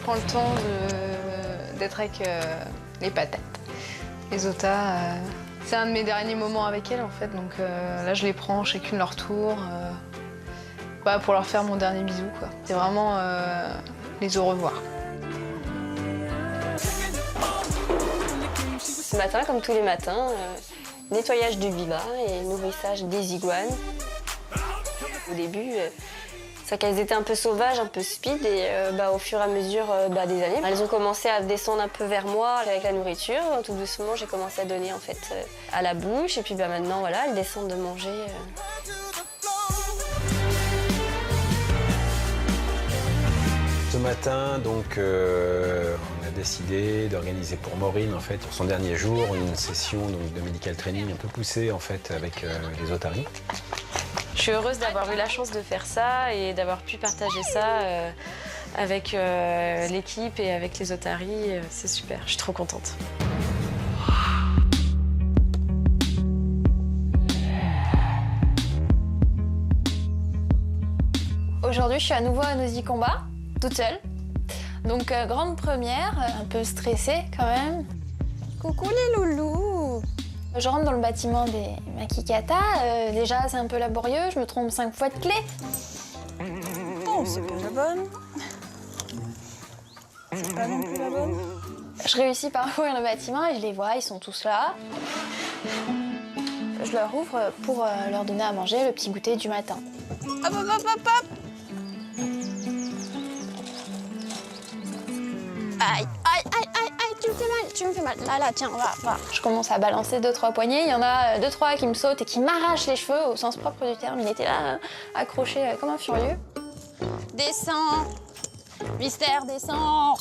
prends le temps d'être avec les patates. Les otas, c'est un de mes derniers moments avec elles en fait, donc là je les prends chacune leur tour pour leur faire mon dernier bisou, quoi. C'est vraiment les au revoir. Ce matin, comme tous les matins, nettoyage du biba et nourrissage des iguanes. Au début, c'est qu'elles étaient un peu sauvages, un peu speed, et au fur et à mesure des années, elles ont commencé à descendre un peu vers moi avec la nourriture. Tout doucement, j'ai commencé à donner en fait à la bouche, et puis maintenant, voilà, elles descendent de manger. Ce matin, donc, on a décidé d'organiser pour Maureen, en fait, pour son dernier jour, une session donc, de medical training un peu poussée, en fait, avec les otaries. Je suis heureuse d'avoir eu la chance de faire ça et d'avoir pu partager ça avec l'équipe et avec les otaries. C'est super, je suis trop contente. Aujourd'hui, je suis à nouveau à Nosy Combat, toute seule. Donc, grande première, un peu stressée quand même. Coucou les loulous! Je rentre dans le bâtiment des Makikata. Déjà, c'est un peu laborieux, je me trompe 5 fois de clé. Oh, c'est pas la bonne. C'est pas non plus la bonne. Je réussis par ouvrir le bâtiment et je les vois, ils sont tous là. Je leur ouvre pour leur donner à manger le petit goûter du matin. Hop, hop, hop, hop, hop. Aïe, aïe, aïe, aïe, aïe, tu me fais mal, Là, tiens, va. Je commence à balancer 2-3 poignées. Il y en a 2-3 qui me sautent et qui m'arrachent les cheveux, au sens propre du terme. Il était là, accroché comme un furieux. Descends. Mystère, descends.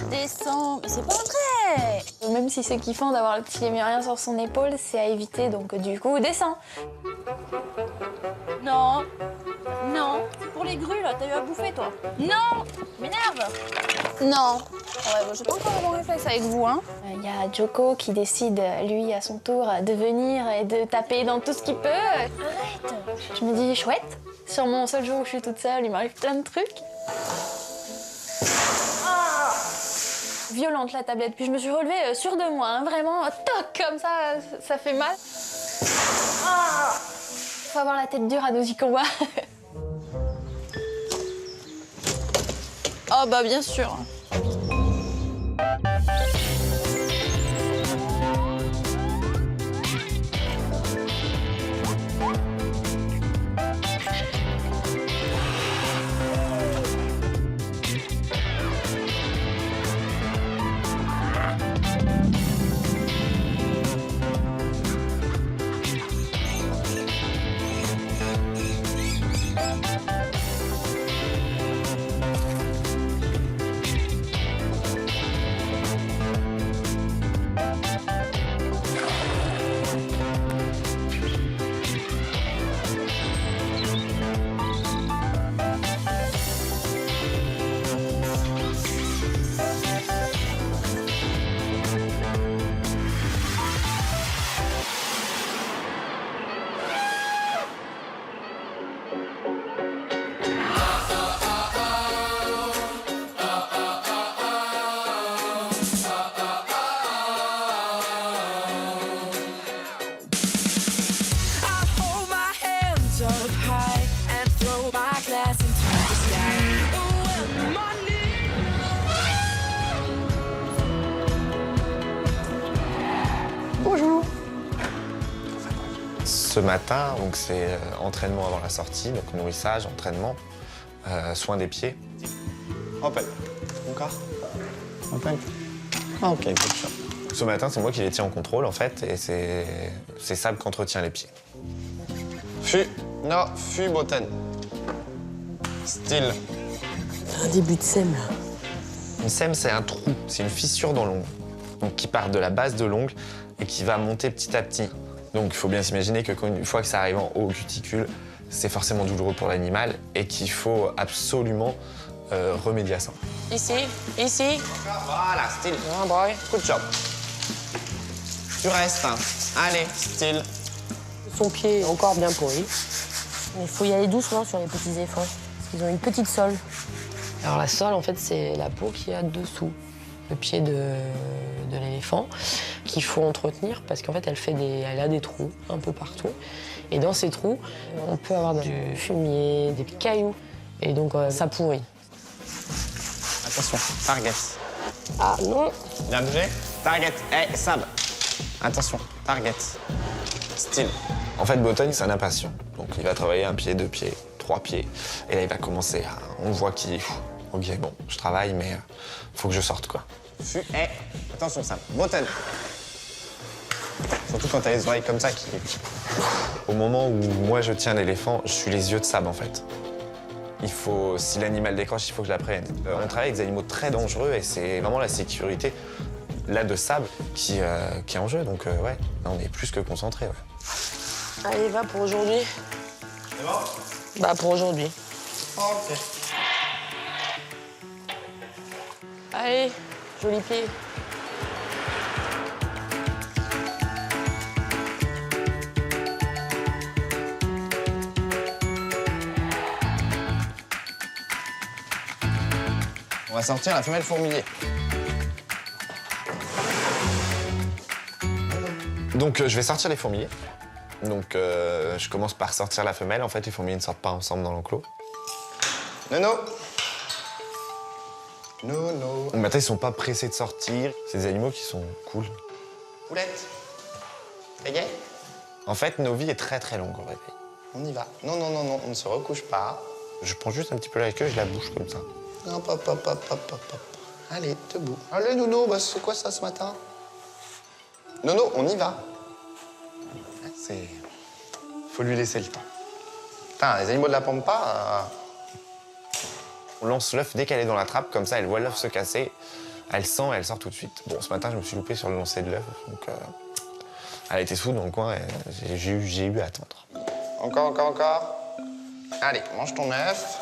Descends. Mais c'est pas vrai. Même si c'est kiffant d'avoir le petit lémurien sur son épaule, c'est à éviter, donc du coup, descends. Non. Non. C'est pour les grues, là. T'as eu à bouffer, toi. Non. M'énerve. Non. Ouais, bon, j'ai pas encore un bon réflexe avec vous, hein. Il y a Joko qui décide, lui, à son tour, de venir et de taper dans tout ce qu'il peut. Arrête. Je me dis, chouette, sur mon seul jour où je suis toute seule, il m'arrive plein de trucs. Violente la tablette, puis je me suis relevée sûre de moi, hein, vraiment, toc, comme ça fait mal. Faut avoir la tête dure à Nosy Combat. Oh, bah, bien sûr. Ce matin, donc c'est entraînement avant la sortie, donc nourrissage, entraînement, soin des pieds. Open. Encore. Open. Ok, good job. Ce matin, c'est moi qui les tiens en contrôle en fait, et c'est Sab qui entretient les pieds. Fu, no, fu, botten. Still. Un début de sème, là. Une sème, c'est un trou, c'est une fissure dans l'ongle, donc qui part de la base de l'ongle et qui va monter petit à petit. Donc il faut bien s'imaginer qu'une fois que ça arrive en haut au cuticule, c'est forcément douloureux pour l'animal et qu'il faut absolument remédier à ça. Ici, ici. Voilà, still. Oh boy, good job. Tu restes. Hein. Allez, still. Son pied est encore bien pourri. Mais il faut y aller doucement sur les petits efforts. Parce qu'ils ont une petite sole. Alors la sole, en fait, c'est la peau qu'il y a dessous, le pied de l'éléphant, qu'il faut entretenir parce qu'en fait, elle a des trous un peu partout. Et dans ces trous, on peut avoir du fumier, des cailloux, et donc ça pourrit. Attention, target. Ah non! Bien bougé. Target. Hey, Sab. Attention, target. Style. En fait, Button, c'est un impatient. Donc, il va travailler 1 pied, 2 pieds, 3 pieds. Et là, il va commencer à... On voit qu'il... Ok, bon, je travaille, mais faut que je sorte, quoi. Hey, attention, Sab. Button. Surtout quand t'as les oreilles comme ça qui... Au moment où moi, je tiens l'éléphant, je suis les yeux de Sab, en fait. Il faut, si l'animal décroche, il faut que je la prenne. On travaille avec des animaux très dangereux et c'est vraiment la sécurité là de Sab qui est en jeu. Donc ouais, là, on est plus que concentrés. Ouais. Allez, va pour aujourd'hui. C'est bon? Bah pour aujourd'hui. Ok. Allez, joli pied. On va sortir la femelle fourmilier. Donc je vais sortir les fourmiliers. Donc je commence par sortir la femelle. En fait, les fourmiliers ne sortent pas ensemble dans l'enclos. Nono. Nono. Donc maintenant, ils sont pas pressés de sortir. C'est des animaux qui sont cool. Poulette. Réveil. En fait, nos vies est très très longue au réveil. On y va. Non, non, non, non, on ne se recouche pas. Je prends juste un petit peu la queue et je la bouge comme ça. Hop, hop, hop, hop, hop, hop. Allez, debout. Allez, Nono, bah, c'est quoi ça ce matin? Nono, on y va. C'est... Faut lui laisser le temps. Putain, les animaux de la pampa... On lance l'œuf dès qu'elle est dans la trappe, comme ça, elle voit l'œuf se casser, elle sent et elle sort tout de suite. Bon, ce matin, je me suis loupé sur le lancer de l'œuf, donc... Elle était sous dans le coin et j'ai eu à attendre. Encore, encore, encore. Allez, mange ton œuf.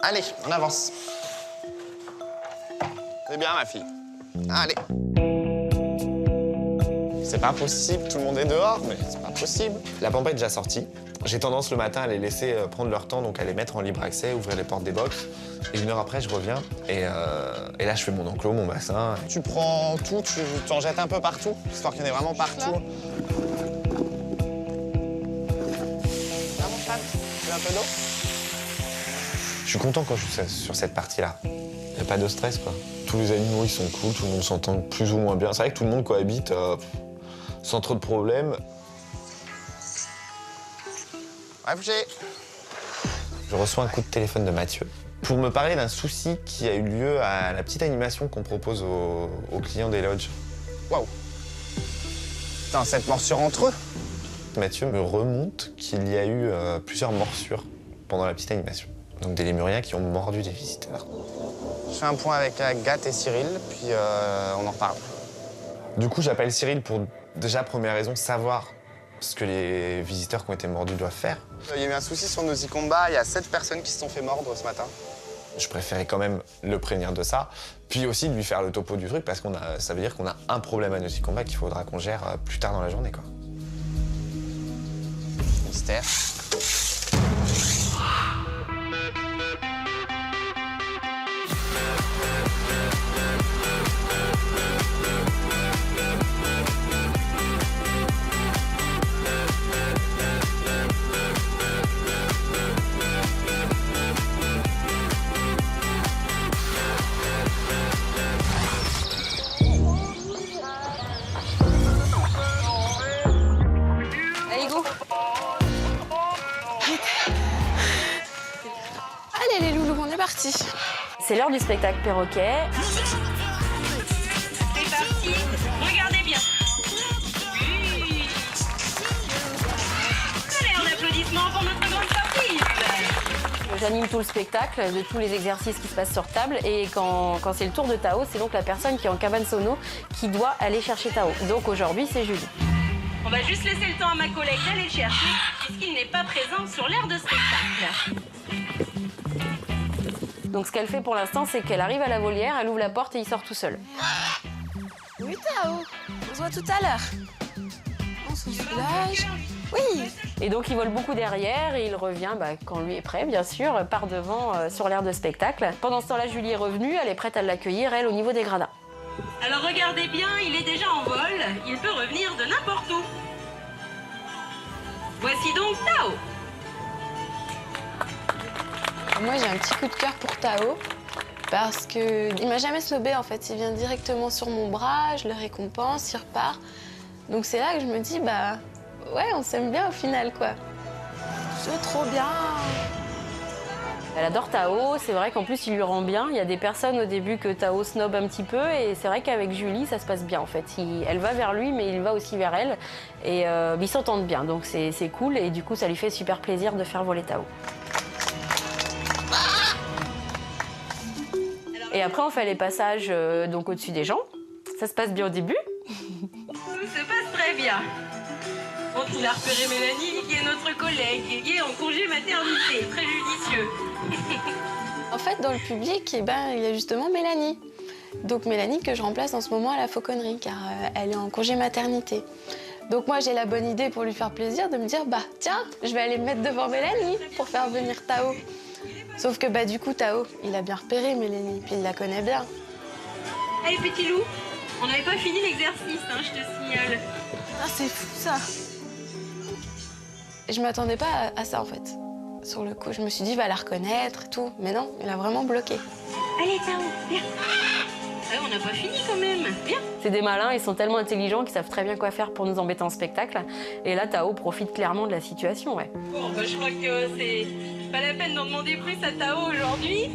Allez, on avance. C'est bien, ma fille. Allez. C'est pas possible, tout le monde est dehors, mais c'est pas possible. La pampa est déjà sortie. J'ai tendance le matin à les laisser prendre leur temps, donc à les mettre en libre accès, ouvrir les portes des box. Et 1 heure après, je reviens et là, je fais mon enclos, mon bassin. Tu prends tout, tu t'en jettes un peu partout, histoire qu'il y en ait vraiment partout. Tu veux un peu d'eau? Je suis content quand je suis sur cette partie-là. Il n'y a pas de stress, quoi. Tous les animaux, ils sont cool, tout le monde s'entend plus ou moins bien. C'est vrai que tout le monde cohabite sans trop de problèmes. Ouais, bouger. Je reçois un coup de téléphone de Mathieu pour me parler d'un souci qui a eu lieu à la petite animation qu'on propose aux clients des lodges. Waouh! Putain, 7 morsures entre eux! Mathieu me remonte qu'il y a eu plusieurs morsures pendant la petite animation. Donc des lémuriens qui ont mordu des visiteurs. Je fais un point avec Agathe et Cyril, puis on en reparle. Du coup, j'appelle Cyril pour, déjà, première raison, savoir ce que les visiteurs qui ont été mordus doivent faire. Il y a eu un souci sur Nosy Combat, il y a 7 personnes qui se sont fait mordre ce matin. Je préférais quand même le prévenir de ça, puis aussi de lui faire le topo du truc, parce que ça veut dire qu'on a un problème à Nosy Combat qu'il faudra qu'on gère plus tard dans la journée, quoi. Mystère. Allez, go. Allez, les loulous, on est partis. C'est l'heure du spectacle perroquet. C'est parti, regardez bien. Oui. Allez, un applaudissement pour notre grande sportive. J'anime tout le spectacle, de tous les exercices qui se passent sur table. Et quand c'est le tour de Tao, c'est donc la personne qui est en cabane sono qui doit aller chercher Tao. Donc aujourd'hui, c'est Julie. On va juste laisser le temps à ma collègue d'aller le chercher, puisqu'il n'est pas présent sur l'aire de spectacle. Donc ce qu'elle fait pour l'instant, c'est qu'elle arrive à la volière, elle ouvre la porte et il sort tout seul. Oui, Tao. On se voit tout à l'heure. On se soulage. Oui. Et donc il vole beaucoup derrière et il revient quand lui est prêt, bien sûr, par devant sur l'aire de spectacle. Pendant ce temps-là, Julie est revenue, elle est prête à l'accueillir, elle, au niveau des gradins. Alors regardez bien, il est déjà en vol. Il peut revenir de n'importe où. Voici donc Tao. Moi, j'ai un petit coup de cœur pour Tao parce qu'il m'a jamais snobé en fait. Il vient directement sur mon bras, je le récompense, il repart. Donc c'est là que je me dis, ouais, on s'aime bien au final, quoi. C'est trop bien. Elle adore Tao, c'est vrai qu'en plus il lui rend bien. Il y a des personnes au début que Tao snob un petit peu et c'est vrai qu'avec Julie ça se passe bien en fait. Elle va vers lui mais il va aussi vers elle et ils s'entendent bien donc c'est cool et du coup ça lui fait super plaisir de faire voler Tao. Et après on fait les passages donc au-dessus des gens. Ça se passe bien au début. Tout se passe très bien. Bon, il a repéré Mélanie, qui est notre collègue, qui est en congé maternité. Très judicieux. En fait, dans le public, il y a justement Mélanie. Donc Mélanie que je remplace en ce moment à la fauconnerie, car elle est en congé maternité. Donc moi, j'ai la bonne idée pour lui faire plaisir de me dire, tiens, je vais aller me mettre devant Mélanie pour faire venir Tao. Sauf que du coup, Tao, il a bien repéré Mélanie, puis il la connaît bien. Allez, petit loup, on n'avait pas fini l'exercice, je te signale. Ah, c'est fou, ça. Je m'attendais pas à ça, en fait. Sur le coup, je me suis dit, il va la reconnaître et tout. Mais non, il a vraiment bloqué. Allez, Tao, viens. On n'a pas fini quand même. Viens. C'est des malins, ils sont tellement intelligents qu'ils savent très bien quoi faire pour nous embêter en spectacle. Et là, Tao profite clairement de la situation, ouais. Bon, je crois que c'est pas la peine d'en demander plus à Tao aujourd'hui.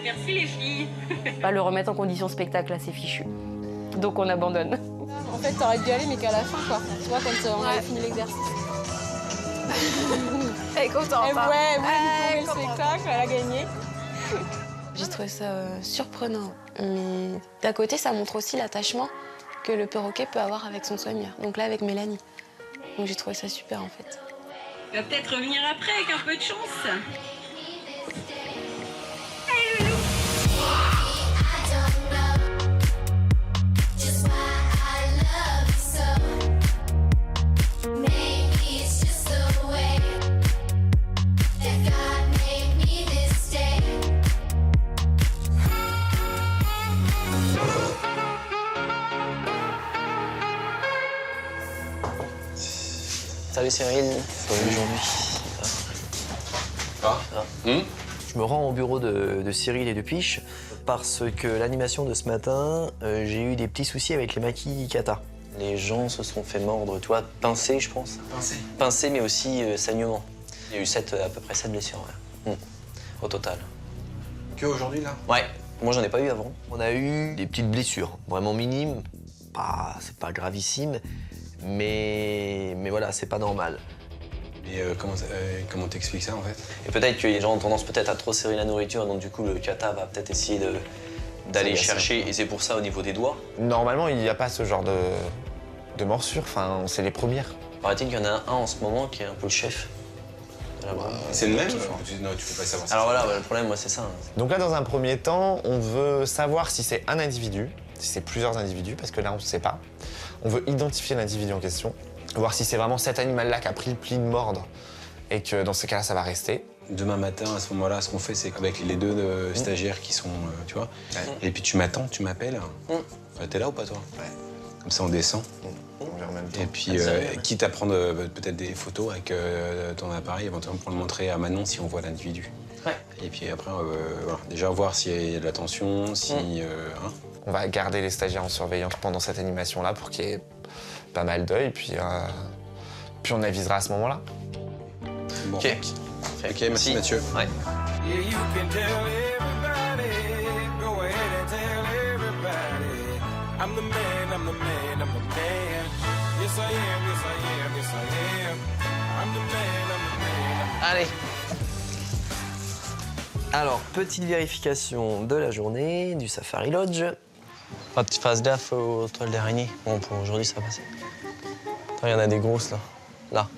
Merci les filles. Pas le remettre en condition spectacle, là, c'est fichu. Donc on abandonne. En fait, t'aurais dû aller, mais qu'à la fin, quoi. Tu vois, quand on avait fini l'exercice. Elle est contente. Elle voulait lui prouver le spectacle, elle a gagné. J'ai trouvé ça surprenant. Mais d'un côté, ça montre aussi l'attachement que le perroquet peut avoir avec son soigneur. Donc là, avec Mélanie. Donc j'ai trouvé ça super, en fait. Il va peut-être revenir après avec un peu de chance. Salut Cyril, aujourd'hui. Je me rends au bureau de Cyril et de Piche parce que l'animation de ce matin, j'ai eu des petits soucis avec les maquis kata. Les gens se sont fait mordre, tu vois, pincés, je pense. Pincés, mais aussi saignement. Il y a eu à peu près 7 blessures, au total. Que aujourd'hui, là? Ouais, moi j'en ai pas eu avant. On a eu des petites blessures, vraiment minimes. C'est pas gravissime. Mais voilà, c'est pas normal. Et comment t'expliques ça, en fait? Et peut-être que les gens ont tendance peut-être à trop serrer la nourriture, donc du coup, le kata va peut-être essayer d'aller chercher, et c'est pour ça au niveau des doigts. Normalement, il n'y a pas ce genre de morsure, c'est les premières. Paraît-il qu'il y en a un en ce moment qui est un peu le chef. C'est le même? Non, tu peux pas savoir. Alors voilà, le problème, moi, c'est ça. Donc là, dans un premier temps, on veut savoir si c'est un individu, si c'est plusieurs individus, parce que là, on ne sait pas. On veut identifier l'individu en question, voir si c'est vraiment cet animal-là qui a pris le pli de mordre et que dans ce cas-là, ça va rester. Demain matin, à ce moment-là, ce qu'on fait, c'est qu'avec les deux stagiaires qui sont, tu vois, et puis tu m'attends, tu m'appelles. T'es là ou pas, toi? Ouais. Comme ça, on descend. Et puis, quitte à prendre peut-être des photos avec ton appareil, éventuellement pour le montrer à Manon si on voit l'individu. Ouais. Et puis après, voilà, déjà voir s'il y a de la tension, si... On va garder les stagiaires en surveillance pendant cette animation-là pour qu'il y ait pas mal d'œil, puis on avisera à ce moment-là. Bon. Ok, merci Mathieu. Ouais. Allez. Alors, petite vérification de la journée, du Safari Lodge. Faut que tu fasses gaffe aux toiles d'araignée. Bon, pour aujourd'hui, ça va passer. Attends, il y en a des grosses, là. Là.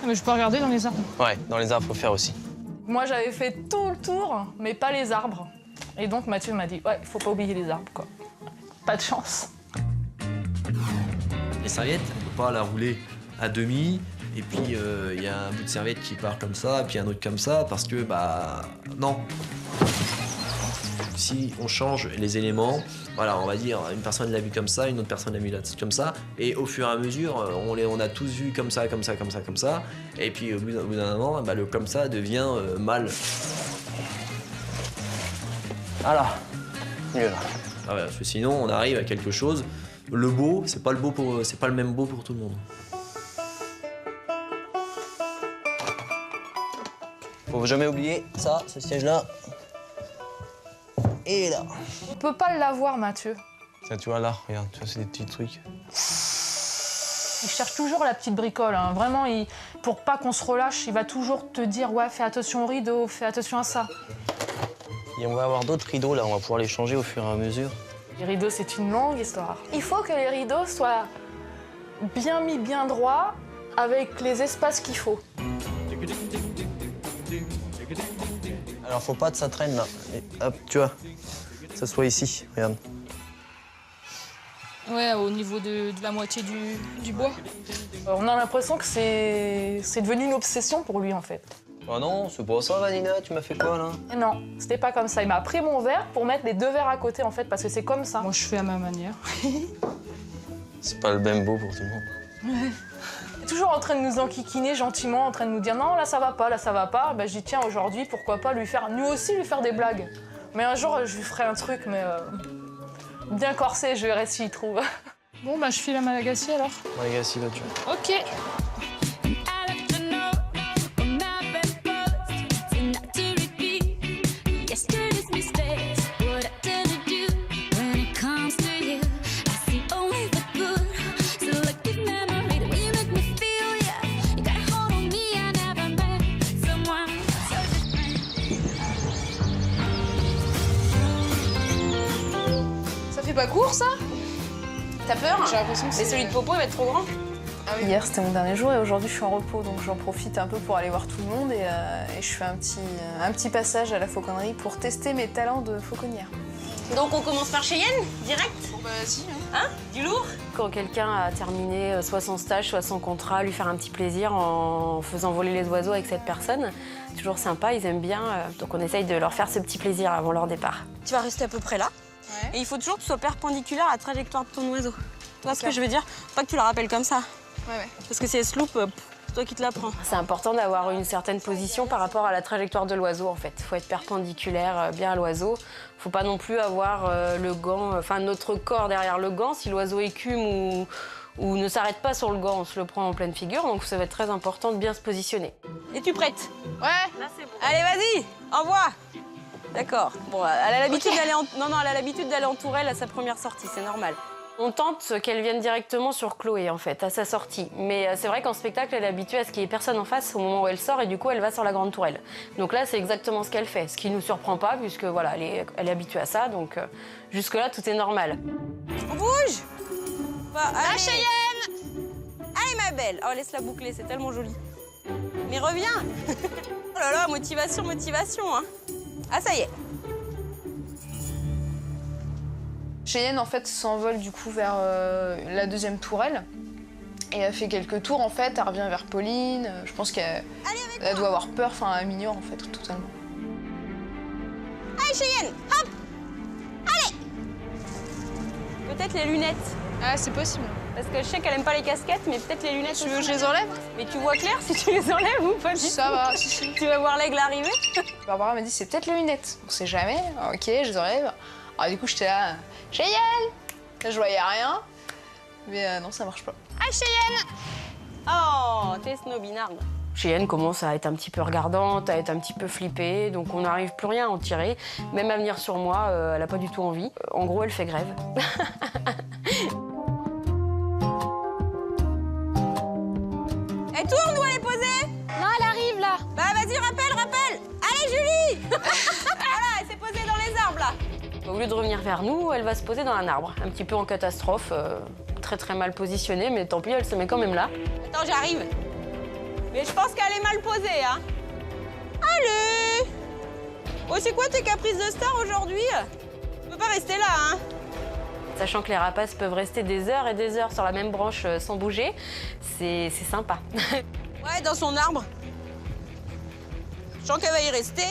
Mais je peux regarder dans les arbres. Ouais, dans les arbres, faut faire aussi. Moi, j'avais fait tout le tour, mais pas les arbres. Et donc, Mathieu m'a dit, ouais, faut pas oublier les arbres, quoi. Pas de chance. Les serviettes, on peut pas la rouler à demi, et puis il y a un bout de serviette qui part comme ça, puis un autre comme ça, parce que, bah, non. Si on change les éléments, voilà, on va dire, une personne l'a vu comme ça, une autre personne l'a vu comme ça, et au fur et à mesure, on a tous vu comme ça, comme ça, comme ça, comme ça, et puis au bout d'un moment, bah, le comme ça devient mal. Voilà, mieux là. Ah ouais, parce que sinon, on arrive à quelque chose. Le beau, c'est pas le même beau pour tout le monde. Faut jamais oublier ça, ce siège-là. Et là. On peut pas l'avoir, Mathieu. Ça, tu vois là, regarde, tu vois, c'est des petits trucs. Il cherche toujours la petite bricole. Hein. Vraiment, pour pas qu'on se relâche, il va toujours te dire ouais, fais attention aux rideaux, fais attention à ça. Et on va avoir d'autres rideaux là, on va pouvoir les changer au fur et à mesure. Les rideaux, c'est une longue histoire. Il faut que les rideaux soient bien mis, bien droits, avec les espaces qu'il faut. Alors faut pas que ça traîne là. Et hop, tu vois, ça soit ici, regarde. Ouais, au niveau de la moitié du bois. On a l'impression que c'est devenu une obsession pour lui en fait. Oh non, c'est pas ça, Vanina, tu m'as fait quoi là? Et non, c'était pas comme ça. Il m'a pris mon verre pour mettre les deux verres à côté en fait, parce que c'est comme ça. Moi, je fais à ma manière. C'est pas le même beau pour tout le monde. Ouais. Il est toujours en train de nous enquiquiner gentiment, en train de nous dire non, là ça va pas, là ça va pas. Ben, je dis tiens, aujourd'hui, pourquoi pas lui faire des blagues. Mais un jour, je lui ferai un truc, mais bien corsé, je verrai s'il trouve. Bon, bah, je file à Malagasy alors. Malagasy, là, tu vois. Ok. Pas court ça? T'as peur? J'ai l'impression que mais celui de Popo il va être trop grand. Ah oui. Hier c'était mon dernier jour et aujourd'hui je suis en repos donc j'en profite un peu pour aller voir tout le monde et je fais un petit passage à la fauconnerie pour tester mes talents de fauconnière. Donc on commence par Cheyenne, direct? Bon bah vas-y. Hein? Du lourd? Quand quelqu'un a terminé soit son stage, soit son contrat, lui faire un petit plaisir en faisant voler les oiseaux avec cette personne, toujours sympa, ils aiment bien. Donc on essaye de leur faire ce petit plaisir avant leur départ. Tu vas rester à peu près là. Ouais. Et il faut toujours que tu sois perpendiculaire à la trajectoire de ton oiseau. Tu vois ce que je veux dire? Pas que tu la rappelles comme ça. Ouais. Parce que si elle se loupe, c'est toi qui te la prends. C'est important d'avoir une certaine position par rapport à la trajectoire de l'oiseau en fait. Il faut être perpendiculaire bien à l'oiseau. Faut pas non plus avoir le gant, enfin notre corps derrière le gant. Si l'oiseau écume ou ne s'arrête pas sur le gant, on se le prend en pleine figure. Donc ça va être très important de bien se positionner. Es-tu prête? Ouais. Là c'est bon. Allez vas-y, envoie. D'accord. Bon, elle a l'habitude d'aller elle a l'habitude d'aller en tourelle à sa première sortie, c'est normal. On tente qu'elle vienne directement sur Chloé, en fait, à sa sortie. Mais c'est vrai qu'en spectacle, elle est habituée à ce qu'il n'y ait personne en face au moment où elle sort et du coup, elle va sur la grande tourelle. Donc là, c'est exactement ce qu'elle fait, ce qui ne nous surprend pas puisque voilà, elle est habituée à ça. Donc jusque-là, tout est normal. On bouge. Allez, Cheyenne. Allez, ma belle. Oh, laisse-la boucler, c'est tellement joli. Mais reviens. Oh là là, motivation, hein. Ah, ça y est. Cheyenne, en fait, s'envole du coup vers la deuxième tourelle. Et elle fait quelques tours, en fait. Elle revient vers Pauline. Je pense qu'elle doit avoir peur. Enfin, elle m'ignore, en fait, totalement. Allez, Cheyenne, hop. Allez. Peut-être les lunettes. Ah, c'est possible. Parce que je sais qu'elle aime pas les casquettes, mais peut-être les lunettes. Tu veux que je les enlève? Mais tu vois clair si tu les enlèves ou pas? Ça va, si. Tu vas voir l'aigle arriver? Barbara m'a dit c'est peut-être les lunettes. On sait jamais. Ok, je les enlève. Alors du coup, j'étais là, Cheyenne! Là, je voyais rien. Mais non, ça marche pas. Ah, Cheyenne! Oh, t'es snobinarde. Cheyenne commence à être un petit peu regardante, à être un petit peu flippée, donc on n'arrive plus rien à en tirer. Même à venir sur moi, elle n'a pas du tout envie. En gros, elle fait grève. Elle tourne ou elle est posée? Non, elle arrive là. Bah vas-y, rappelle. Allez, Julie. Voilà, elle s'est posée dans les arbres là. Au lieu de revenir vers nous, elle va se poser dans un arbre, un petit peu en catastrophe, très mal positionnée, mais tant pis, elle se met quand même là. Attends, j'arrive. Mais je pense qu'elle est mal posée, hein. Allez. Oh, c'est quoi tes caprices de star aujourd'hui? Tu peux pas rester là, hein. Sachant que les rapaces peuvent rester des heures et des heures sur la même branche sans bouger, c'est sympa. Ouais, dans son arbre. Je sens qu'elle va y rester.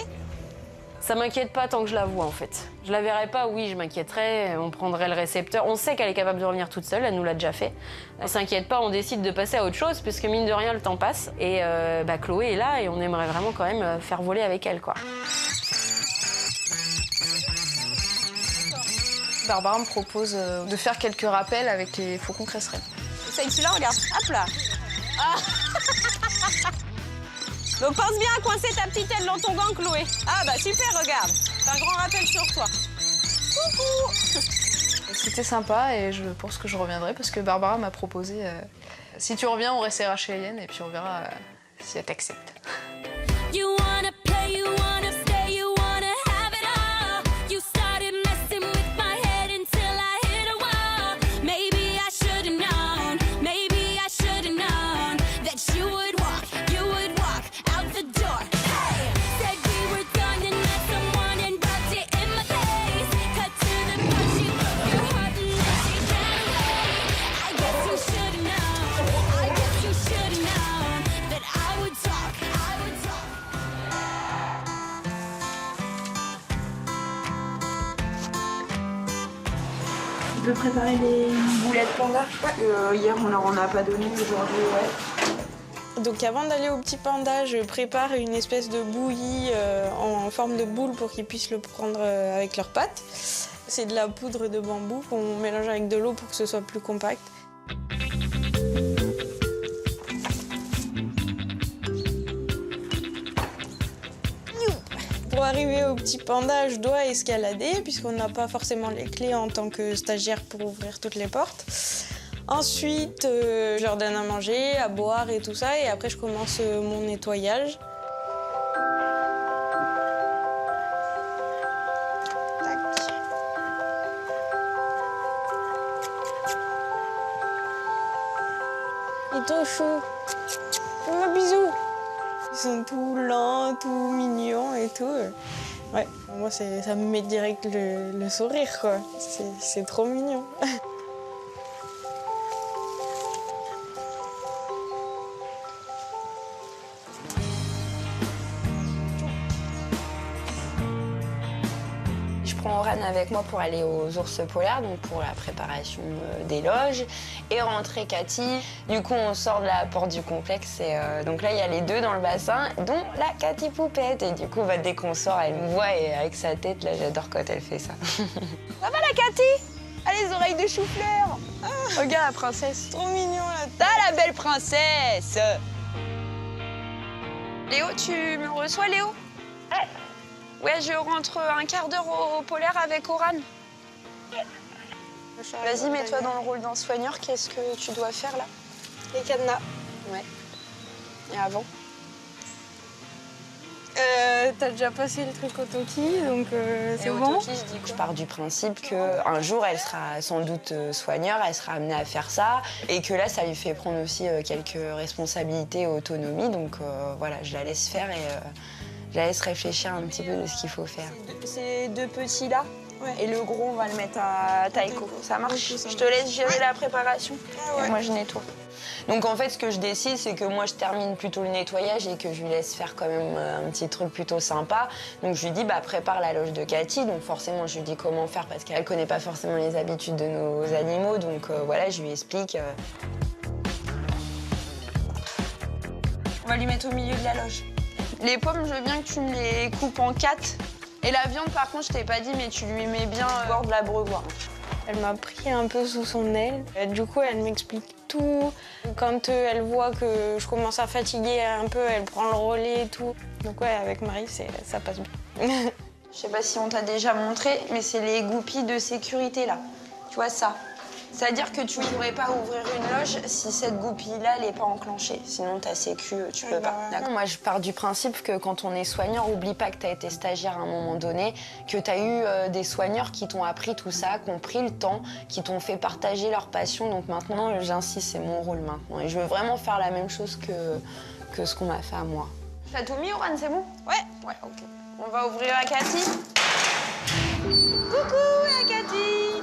Ça m'inquiète pas tant que je la vois en fait. Je la verrais pas, oui, je m'inquiéterais, on prendrait le récepteur. On sait qu'elle est capable de revenir toute seule, elle nous l'a déjà fait. On s'inquiète pas, on décide de passer à autre chose, puisque mine de rien, le temps passe. Et Chloé est là et on aimerait vraiment quand même faire voler avec elle, quoi. Barbara me propose de faire quelques rappels avec les faucons cresserelles. Essaye celui-là, regarde. Hop là. Ah. Donc pense bien à coincer ta petite aile dans ton gant, Chloé. Ah bah super, regarde. Fais un grand rappel sur toi. Coucou. C'était sympa et je pense que je reviendrai parce que Barbara m'a proposé si tu reviens, on restera chez Eliane et puis on verra si elle t'accepte. Tu peux préparer les boulettes panda? Ouais. Hier, on leur en a pas donné, aujourd'hui, ouais. Donc avant d'aller au petit panda, je prépare une espèce de bouillie en forme de boule pour qu'ils puissent le prendre avec leurs pattes. C'est de la poudre de bambou qu'on mélange avec de l'eau pour que ce soit plus compact. Pour arriver au petit panda, je dois escalader puisqu'on n'a pas forcément les clés en tant que stagiaire pour ouvrir toutes les portes. Ensuite, je leur donne à manger, à boire et tout ça, et après je commence mon nettoyage. Tac. Ils sont chauds. Fais-moi bisous. Ils sont tout lents, tout mignons et tout. Ouais, moi ça me met direct le sourire, quoi. C'est trop mignon. Je prends Oran avec moi pour aller aux ours polaires, donc pour la préparation des loges, et rentrer Cathy. Du coup, on sort de la porte du complexe, et donc là, il y a les deux dans le bassin, dont la Cathy poupette. Et du coup, dès qu'on sort, elle me voit, et avec sa tête, là, j'adore quand elle fait ça. Ça va, la Cathy? Ah, les oreilles de chou-fleur. Ah, regarde la princesse. Trop mignon, là. Ah, la belle princesse. Léo, tu me reçois, Léo? Ouais, je rentre un quart d'heure au polaire avec Oran. Vas-y, mets-toi dans le rôle d'un soigneur. Qu'est-ce que tu dois faire, là? Les cadenas. Ouais. Et avant? T'as déjà passé le truc au Toki, donc c'est bon. Toki, je pars du principe qu'un jour, elle sera sans doute soigneur, elle sera amenée à faire ça, et que là, ça lui fait prendre aussi quelques responsabilités et autonomie. Donc voilà, je la laisse faire et je la laisse réfléchir un petit peu de ce qu'il faut faire. Ces deux petits-là, ouais. Et le gros, on va le mettre à Taïko. Ça marche? Je te laisse gérer la préparation. Ah ouais. Et moi, je nettoie. Donc en fait, ce que je décide, c'est que moi, je termine plutôt le nettoyage et que je lui laisse faire quand même un petit truc plutôt sympa. Donc je lui dis, prépare la loge de Cathy. Donc forcément, je lui dis comment faire parce qu'elle connaît pas forcément les habitudes de nos animaux. Donc voilà, je lui explique. On va lui mettre au milieu de la loge. Les pommes, je veux bien que tu me les coupes en 4. Et la viande, par contre, je t'ai pas dit, mais tu lui mets bien bord de l'abreuvoir. Elle m'a pris un peu sous son aile. Du coup, elle m'explique tout. Quand elle voit que je commence à fatiguer un peu, elle prend le relais et tout. Donc ouais, avec Marie, ça passe bien. Je sais pas si on t'a déjà montré, mais c'est les goupilles de sécurité, là. Tu vois ça? C'est-à-dire que tu ne pourrais pas ouvrir une loge si cette goupille-là, elle n'est pas enclenchée. Sinon, ta sécu, tu peux pas. Moi, je pars du principe que quand on est soigneur, oublie pas que tu as été stagiaire à un moment donné, que tu as eu des soigneurs qui t'ont appris tout ça, qui ont pris le temps, qui t'ont fait partager leur passion. Donc maintenant, j'insiste, c'est mon rôle maintenant. Et je veux vraiment faire la même chose que ce qu'on m'a fait à moi. T'as tout mis, Oran, c'est bon? Ouais. Ouais, ok. On va ouvrir à Cathy. Coucou, la Cathy.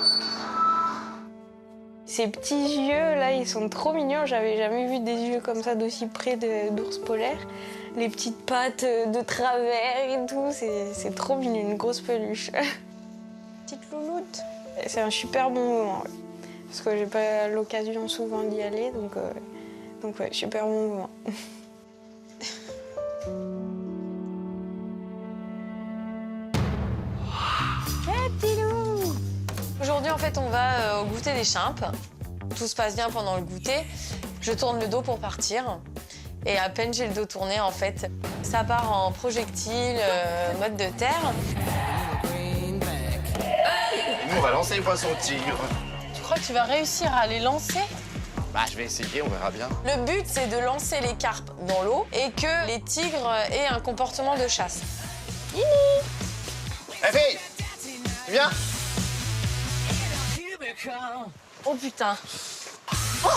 Ces petits yeux là, ils sont trop mignons. J'avais jamais vu des yeux comme ça d'aussi près d'ours polaires. Les petites pattes de travers et tout, c'est trop mignon, une grosse peluche. Petite louloute. C'est un super bon moment, ouais. Parce que j'ai pas l'occasion souvent d'y aller, donc ouais, super bon moment. Aujourd'hui, en fait, on va au goûter des Chimpes. Tout se passe bien pendant le goûter. Je tourne le dos pour partir. Et à peine j'ai le dos tourné, en fait, ça part en projectile, mode de terre. Nous, on va lancer les poissons tigres. Tu crois que tu vas réussir à les lancer? Bah, je vais essayer, on verra bien. Le but, c'est de lancer les carpes dans l'eau et que les tigres aient un comportement de chasse. Hé, fille! Tu viens? Oh putain! Oh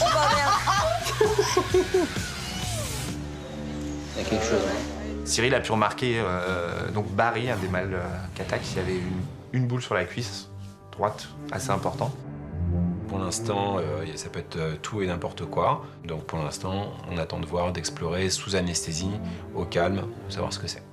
bah merde! Il y a quelque chose. Cyril a pu remarquer, donc Barry, un des mâles qui attaque, il y avait une boule sur la cuisse droite, assez important. Pour l'instant, ça peut être tout et n'importe quoi. Donc pour l'instant, on attend de voir, d'explorer sous anesthésie, au calme, pour savoir ce que c'est.